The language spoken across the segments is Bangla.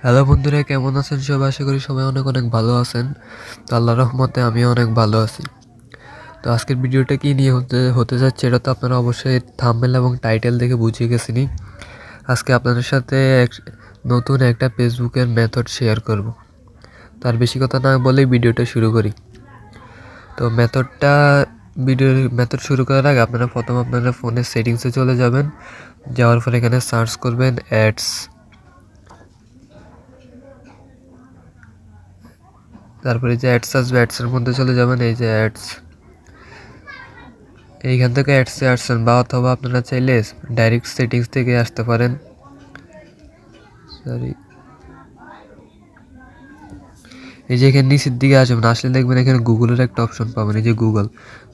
হ্যালো বন্ধুরা, কেমন আছেন সবাই? আশা করি সবাই অনেক অনেক ভালো আছেন। তো আল্লাহর রহমতে আমিও অনেক ভালো আছি। তো আজকের ভিডিওটা কি নিয়ে হতে হতে যাচ্ছে এটা তো আপনারা অবশ্যই থাম্বনেল এবং টাইটেল দেখে বুঝিয়ে গেছেনই। আজকে আপনাদের সাথে নতুন একটা ফেসবুকের মেথড শেয়ার করব। তার বেশি কথা না বলেই ভিডিওটা শুরু করি। তো মেথড শুরু করার আগে আপনারা প্রথম আপনারা ফোনের সেটিংসে চলে যাবেন। যাওয়ার পর এখানে সার্চ করবেন অ্যাডস। তারপরে যে অ্যাডস আসবে, অ্যাডসের মধ্যে চলে যাবেন। এই যে অ্যাডস, এইখান থেকে অ্যাডসে আসছেন বা অথবা আপনারা চাইলে ডাইরেক্ট সেটিংস থেকে আসতে পারেন। সরি, এই যে এখানে নিচের দিকে আসবেন, আসলে দেখবেন এখানে গুগলের একটা অপশন পাবেন। এই যে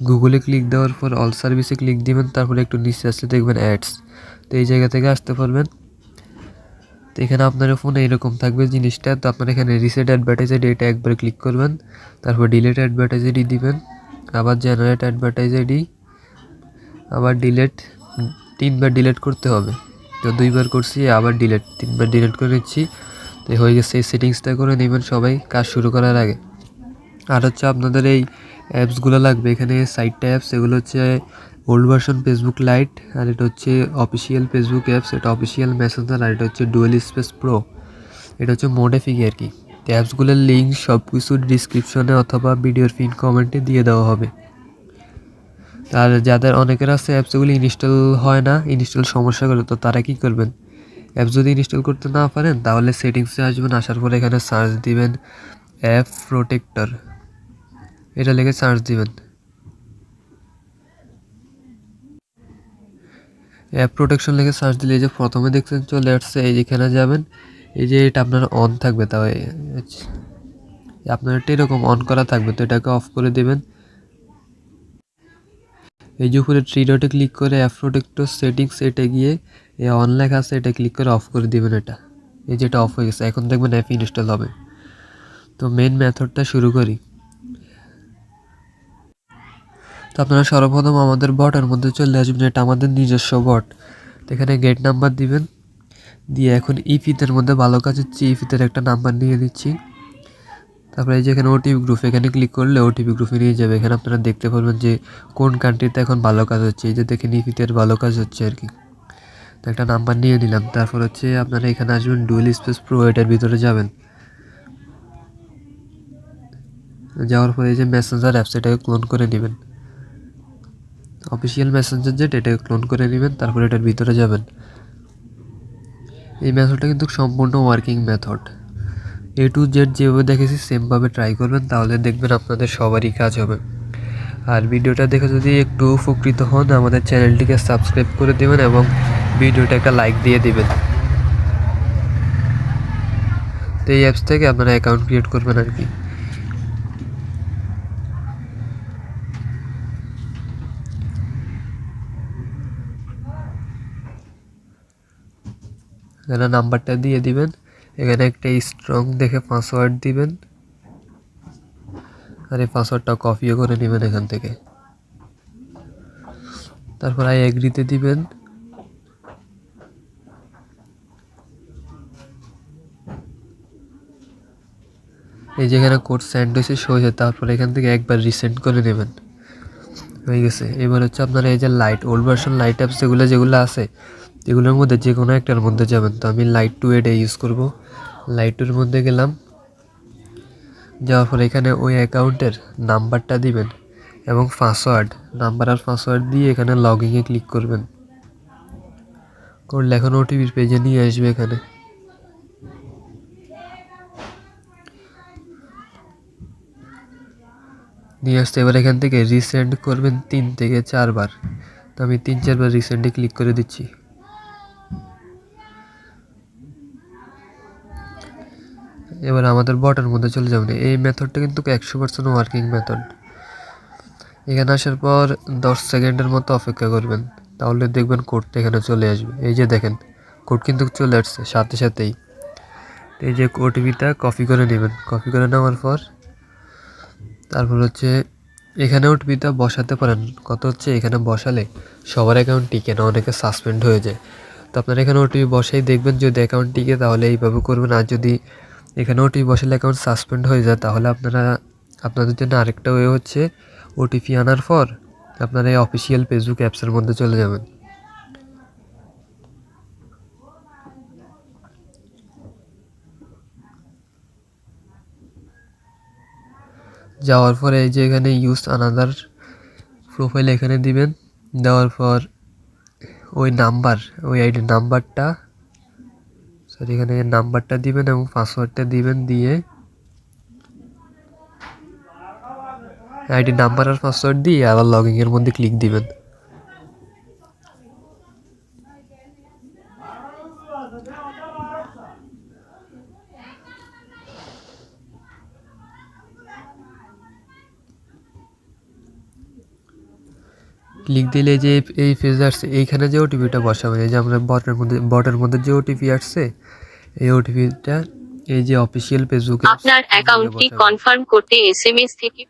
গুগলে ক্লিক দেওয়ার পর অল সার্ভিসে ক্লিক দিবেন, তারপরে একটু নিচে আসলে দেখবেন অ্যাডস। তো এই জায়গা থেকে আসতে পারবেন। তো এখানে আপনার ফোনে এরকম থাকবে জিনিসটা। তো আপনার এখানে রিসেট অ্যাডভার্টাইজ আইডি, এটা একবার ক্লিক করবেন, তারপর ডিলিট অ্যাডভার্টাইজ আইডি দিবেন, আবার জেনারেট অ্যাডভার্টাইজ আইডি, আবার ডিলেট, 3বার ডিলেট করতে হবে। তো 2বার করছি, আবার ডিলেট, 3বার ডিলেট করে নিচ্ছি। তো হয়ে গেছে। এই সেটিংসটা করে নেবেন সবাই কাজ শুরু করার আগে। আর হচ্ছে আপনাদের এই অ্যাপসগুলো লাগবে। এখানে সাইটটা অ্যাপস, এগুলো হচ্ছে ওল্ড ভার্সন ফেসবুক লাইট, আর এটা হচ্ছে অফিসিয়াল ফেসবুক অ্যাপস, এটা অফিসিয়াল মেসেঞ্জার, আর এটা হচ্ছে ডুয়েল স্পেস প্রো, এটা হচ্ছে মোডেফিক আর কি। তো অ্যাপসগুলোর লিঙ্ক সব কিছু ডিসক্রিপশনে অথবা ভিডিওর পিন কমেন্টে দিয়ে দেওয়া হবে। আর যাদের অনেকের আছে অ্যাপসগুলি ইনস্টল হয় না, ইনস্টল সমস্যা করে, তো তারা কি করবেন, অ্যাপস যদি ইনস্টল করতে না পারেন তাহলে সেটিংসে আসবেন। আসার পরে এখানে সার্চ দিবেন অ্যাপ প্রোটেক্টর, এটা লিখে সার্চ দিবেন। অ্যাপ প্রোটেকশন লিখে সার্চ দিলে এই যে প্রথমে দেখছেন চলে আসছে, এই যেখানে যাবেন। এই যে এটা আপনার অন থাকবে, তাও আপনার এটা এরকম অন করা থাকবে, তো এটাকে অফ করে দেবেন। এই যে উপরে থ্রি ডটে ক্লিক করে অ্যাপ প্রোটেক্টর সেটিংস, এটা গিয়ে এই অন লেখা আছে, এটা ক্লিক করে অফ করে দিবেন। এটা এই যেটা অফ হয়ে গেছে, এখন দেখবেন অ্যাপ ইনস্টল হবে। তো মেন মেথডটা শুরু করি। তো আপনারা সর্বপ্রথম আমাদের বটের মধ্যে চলে আসবেন, এটা আমাদের নিজস্ব বট। তো এখানে গেট নাম্বার দিবেন, দিয়ে এখন ইপিতের মধ্যে ভালো কাজ হচ্ছে, ইপিতের একটা নাম্বার নিয়ে দিচ্ছি। তারপরে এই যে এখানে ওটিপি গ্রুপ, এখানে ক্লিক করলে ওটিপি গ্রুপে নিয়ে যাবে। এখানে আপনারা দেখতে পারবেন যে কোন কান্ট্রিতে এখন ভালো কাজ হচ্ছে। এই যে দেখেন ইপিতের ভালো কাজ হচ্ছে আর কি। তো একটা নাম্বার নিয়ে নিলাম। তারপর হচ্ছে আপনারা এখানে আসবেন, ডুয়েল স্পেস প্রো, এটার ভিতরে যাবেন। যাওয়ার পরে এই যে মেসেঞ্জার অ্যাপস, এটাকে ক্লোন করে নেবেন। অফিসিয়াল মেসেঞ্জার যেটা, এটাকে ক্লোন করে নেবেন, তারপরে এটার ভিতরে যাবেন। এই মেথডটা কিন্তু সম্পূর্ণ working method. A to Z যেভাবে দেখেছি সেমভাবে ট্রাই করবেন, তাহলে দেখবেন আপনাদের সবারই কাজ হবে। আর ভিডিওটা দেখে যদি একটু উপকৃত হন, আমাদের চ্যানেলটিকে সাবস্ক্রাইব করে দেবেন এবং ভিডিওটা একটা লাইক দিয়ে দিবেন। তো এই অ্যাপস থেকে আপনারা অ্যাকাউন্ট ক্রিয়েট করবেন আর কি। এখানে নাম্বারটা দিয়ে দিবেন, এখানে একটা স্ট্রং দেখে পাসওয়ার্ড দিবেন, আর এই পাসওয়ার্ডটা কপিও করে নেবেন এখান থেকে। তারপর আই এগ্রিতে দিবেন। এই যেখানে কোড সেন্ড হয়েছে শো হয়েছে, তারপর এখান থেকে একবার রিসেন্ড করে নেবেন। হয়ে গেছে। এবার হচ্ছে আপনারা এই যে light, old version light apps যেগুলো আছে, এগুলোর মধ্যে যে কোনো একটার মধ্যে যাবেন। তো আমি লাইট 2 এটা ইউজ করব। লাইট 2-এর মধ্যে গেলাম, যাওয়ার পর এখানে ওই অ্যাকাউন্টের নাম্বারটা দিবেন এবং পাসওয়ার্ড, নাম্বার আর পাসওয়ার্ড দিয়ে এখানে লগইনে ক্লিক করবেন। করলে এখন ওটিপির পেজে নিয়ে আসবে। এখানে নিয়ে আসতে এবার এখান থেকে রিসেন্ড করবেন 3 থেকে 4 বার। তো আমি 3-4 বার রিসেন্ডে ক্লিক করে দিচ্ছি। এবার আমাদের বটের মধ্যে চলে যাবেন। এই মেথডটা কিন্তু 100% ওয়ার্কিং মেথড। এখানে আসার পর 10 সেকেন্ডের মতো অপেক্ষা করবেন, তাহলে দেখবেন কোডটা এখানে চলে আসবে। এই যে দেখেন কোড কিন্তু চলে আসছে সাথে সাথেই। এই যে ওটিপিটা কপি করে নেবেন। কপি করে নেওয়ার পর তারপর হচ্ছে এখানে ওটিপিটা বসাতে পারেন। কত হচ্ছে, এখানে বসালে সবার অ্যাকাউন্ট টিকে না, অনেকে সাসপেন্ড হয়ে যায়। তো আপনারা এখানে ওটিপি বসাই দেখবেন যদি অ্যাকাউন্টটিকে, তাহলে এইভাবে করবেন। আর যদি এখানে ওটিপি বসালে অ্যাকাউন্ট সাসপেন্ড হয়ে যায়, তাহলে আপনাদের জন্য আরেকটা ওয়ে হচ্ছে ওটিপি আনার পর আপনারা এই অফিসিয়াল ফেসবুক অ্যাপসের মধ্যে চলে যাবেন। যাওয়ার পরে এই যে এখানে ইউজ আনাদার প্রোফাইল এখানে দিবেন। দেওয়ার পর ওই আইডির নাম্বারটা এখানে নাম্বারটা দিবেন এবং পাসওয়ার্ডটা দিবেন। দিয়ে আইডি নাম্বার আর পাসওয়ার্ড দিয়ে আবার লগইন এর মধ্যে ক্লিক দিবেন। ক্লিক দিলে যে এই পেজ আসছে, এইখানে যে ওটিপিটা বসাবেন, এই যে আমরা বটের মধ্যে যে ওটিপি আসছে, এই ওটিপিটা এই যে অফিসিয়াল ফেসবুকে আপনার অ্যাকাউন্টটি কনফার্ম করতে এসএমএস থেকে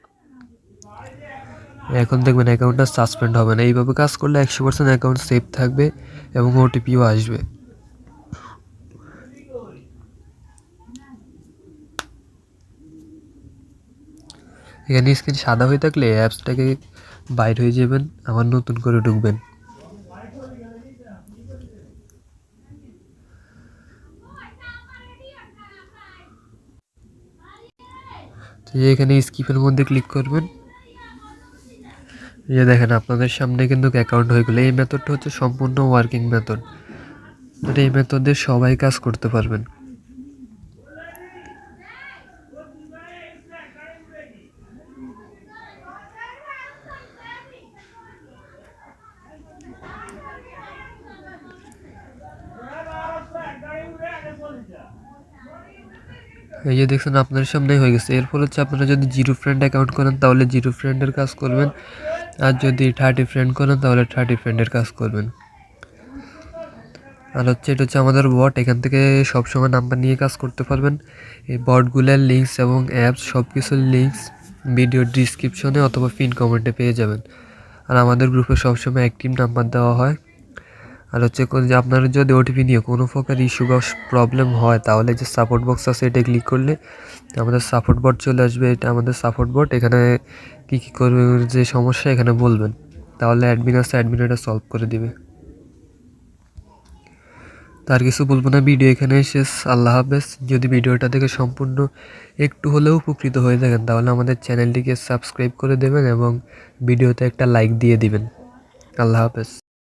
এখন দেখবেন অ্যাকাউন্টটা সাসপেন্ড হবে না। এইভাবে কাজ করলে 100% অ্যাকাউন্ট সেফ থাকবে এবং ওটিপিও আসবে। এখানে স্ক্রিন সাদা হয়ে থাকলে অ্যাপসটাকে বাইর হয়ে যাবেন, আবার নতুন করে ঢুকবেন। তো এখানে স্কিপের মধ্যে ক্লিক করবেন। এই যে দেখেন আপনাদের সামনে কিন্তু অ্যাকাউন্ট হয়ে গেলো। এই মেথডটা হচ্ছে সম্পূর্ণ ওয়ার্কিং মেথড, মানে এই মেথডে সবাই কাজ করতে পারবেন। এই যে দেখছেন আপনার সামনেই হয়ে গেছে। এরপর হচ্ছে আপনারা যদি জিরো ফ্রেন্ড অ্যাকাউন্ট করেন তাহলে জিরো ফ্রেন্ডের কাজ করবেন, আর যদি 30 ফ্রেন্ড করেন তাহলে 30 ফ্রেন্ডের কাজ করবেন। আর হচ্ছে এটা হচ্ছে আমাদের বট, এখান থেকে সবসময় নাম্বার নিয়ে কাজ করতে পারবেন। এই বটগুলোর লিঙ্কস এবং অ্যাপস সব কিছুর লিঙ্কস ভিডিও ডিসক্রিপশনে অথবা পিন কমেন্টে পেয়ে যাবেন। আর আমাদের গ্রুপে সবসময় অ্যাক্টিভ নাম্বার দেওয়া হয়। আর হচ্ছে যে আপনার যদি ওটিপি নিয়ে কোনো প্রকার ইস্যু বা প্রবলেম হয়, তাহলে যে সাপোর্ট বক্স আছে এটা ক্লিক করলে আমাদের সাপোর্ট বট চলে আসবে। এটা আমাদের সাপোর্ট বট, এখানে কী করবে যে সমস্যা এখানে বলবেন, তাহলে অ্যাডমিন আছে, অ্যাডমিন এটা সলভ করে দিবে। তার কিছু বলবো না, ভিডিও এখানে শেষ। আল্লাহ হাফেজ। যদি ভিডিওটা থেকে সম্পূর্ণ একটু হলেও উপকৃত হয়ে থাকেন তাহলে আমাদের চ্যানেলটিকে সাবস্ক্রাইব করে দেবেন এবং ভিডিওতে একটা লাইক দিয়ে দিবেন। আল্লাহ হাফেজ।